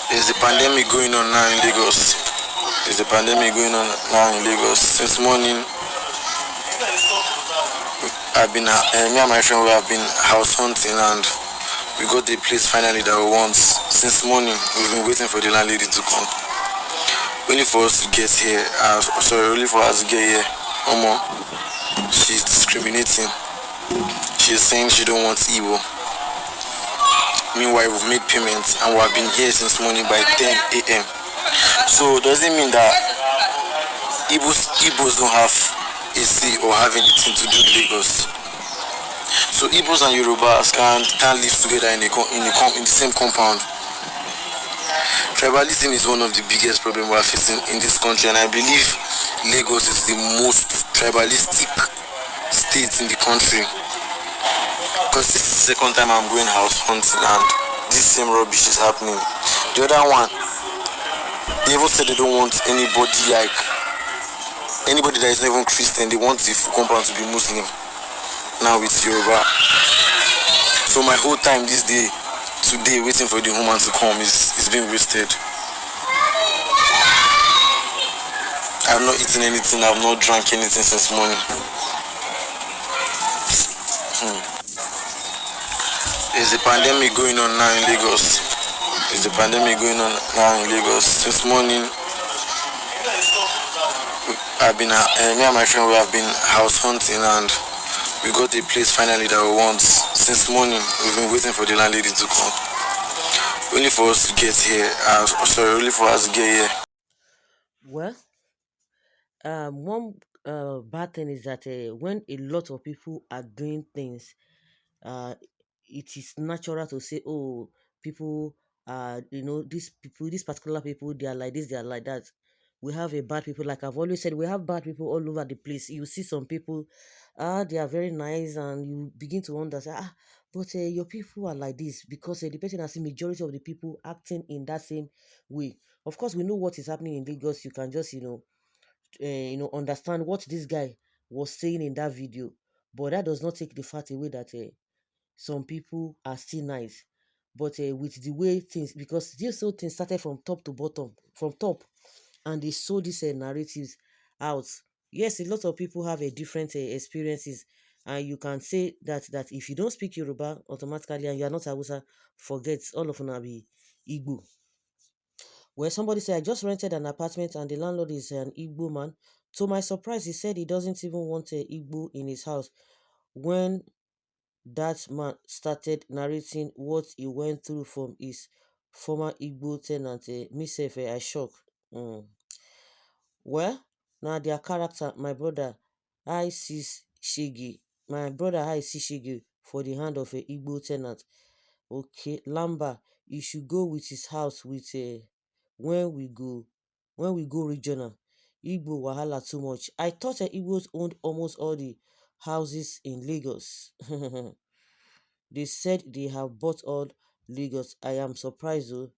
There's a pandemic going on now in Lagos. There's a pandemic going on now in Lagos. Since morning, me and my friend, we have been house hunting, and we got the place finally that we want. Since morning, we've been waiting for the landlady to come. Only for us to get here. Only for us to get here. Omo, she's discriminating. She's saying she don't want Igbo. Meanwhile, we've made payments and we have been here since morning by 10 a.m. So does it mean that Igbos don't have a say or have anything to do with Lagos? So Igbos and Yorubas can't live together in the same compound. Tribalism is one of the biggest problems we are facing in this country, and I believe Lagos is the most tribalistic state in the country. Because this is the second time I'm going house hunting and this same rubbish is happening. The other one, they even said they don't want anybody that is not even Christian. They want the full compound to be Muslim. Now it's Yoruba. So my whole time this day, today, waiting for the woman to come is being wasted. I've not eaten anything. I've not drank anything since morning. There's a pandemic going on now in Lagos. There's a pandemic going on now in Lagos. Since morning, me and my friend, we have been house hunting, and we got the place finally that we want. Since morning, we've been waiting for the landlady to come. Only for us to get here. Only for us to get here. Well, one bad thing is that when a lot of people are doing things, uh, it is natural to say, oh, people, these particular people, they are like this, they are like that. We have a bad people, like I've always said, we have bad people all over the place. You see some people, they are very nice, and you begin to understand, but your people are like this because the person has seen majority of the people acting in that same way. Of course, we know what is happening in Lagos. You can just, understand what this guy was saying in that video, but that does not take the fact away that some people are still nice. But with the way things, because this whole thing started from top to bottom, from top, and they sold these narratives out. Yes, a lot of people have a different experiences, and you can say that if you don't speak Yoruba automatically and you are not Hausa, forget all of them be Igbo. Where somebody said, I just rented an apartment and the landlord is an Igbo man. To my surprise, he said he doesn't even want a Igbo in his house. When that man started narrating what he went through from his former Igbo tenant, me sef, I shock. Mm. Well, now their character, I see Shigi. My brother I see Shigi for the hand of a Igbo tenant. Okay, Lamba, you should go with his house with when we go when we go regional. Igbo wahala too much. I thought Igbos owned almost all the houses in Lagos. They said they have bought all Lagos. I am surprised though.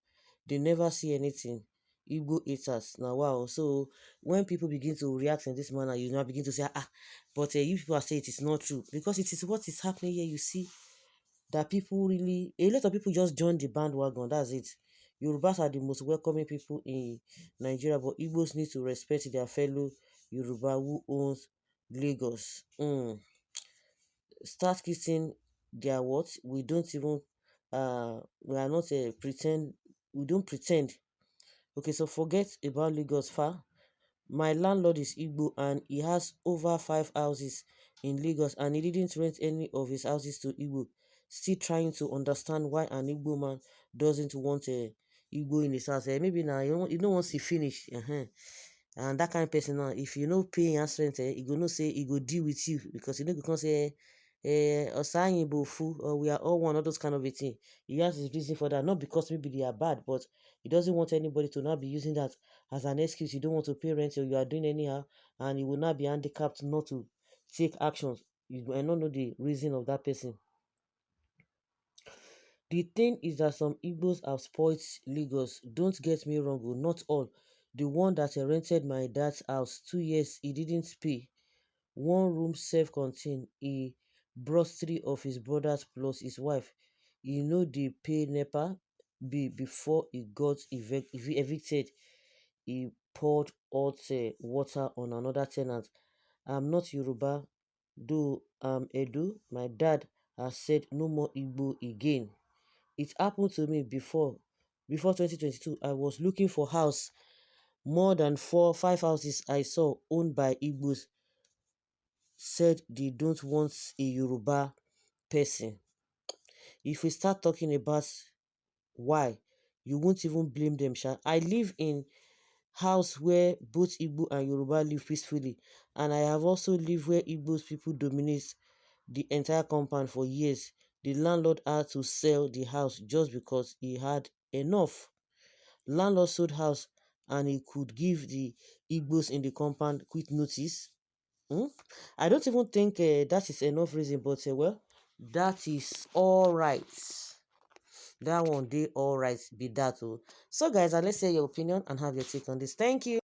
They never see anything. Igbo haters. Now wow. So when people begin to react in this manner, you now begin to say, but you people are saying it is not true. Because it is what is happening here. You see that people really, a lot of people just join the bandwagon. That's it. Yorubas are the most welcoming people in Nigeria, but Igbos need to respect their fellow Yoruba who owns Lagos. Start kissing their what? We don't even we are not pretend we don't pretend. Okay, so forget about Lagos far. My landlord is Igbo and he has over 5 houses in Lagos and he didn't rent any of his houses to Igbo. Still trying to understand why an Igbo man doesn't want a Igbo in his house. Maybe now you don't want to finish. And that kind of person now, if you know pay house rent, he go know say he go deal with you because you know you can say Osayin Bofu or we are all one, all those kind of a thing. He has his reason for that, not because maybe they are bad, but he doesn't want anybody to not be using that as an excuse. You don't want to pay rent or you are doing anyhow, and you will not be handicapped not to take actions. You might not know the reason of that person. The thing is that some Igbos have spoiled Lagos. Don't get me wrong, oh, not all. The one that rented my dad's house 2 years, he didn't pay. One room self-contained. He brought three of his brothers plus his wife. You know they pay NEPA. before he got evicted. He poured hot water on another tenant. I'm not Yoruba, though I'm Edo. My dad has said no more Igbo again. It happened to me before 2022. I was looking for house. More than 5 houses I saw owned by Igbos said they don't want a Yoruba person. If we start talking about why, you won't even blame them, sha. I live in house where both Igbo and Yoruba live peacefully, and I have also lived where Igbo's people dominate the entire compound for years. The landlord had to sell the house just because he had enough. Landlord sold house and he could give the Igbos in the compound quick notice. Hmm? I don't even think that is enough reason, but well, that is all right. That one day all right be that. Oh. So guys, let's hear your opinion and have your take on this. Thank you.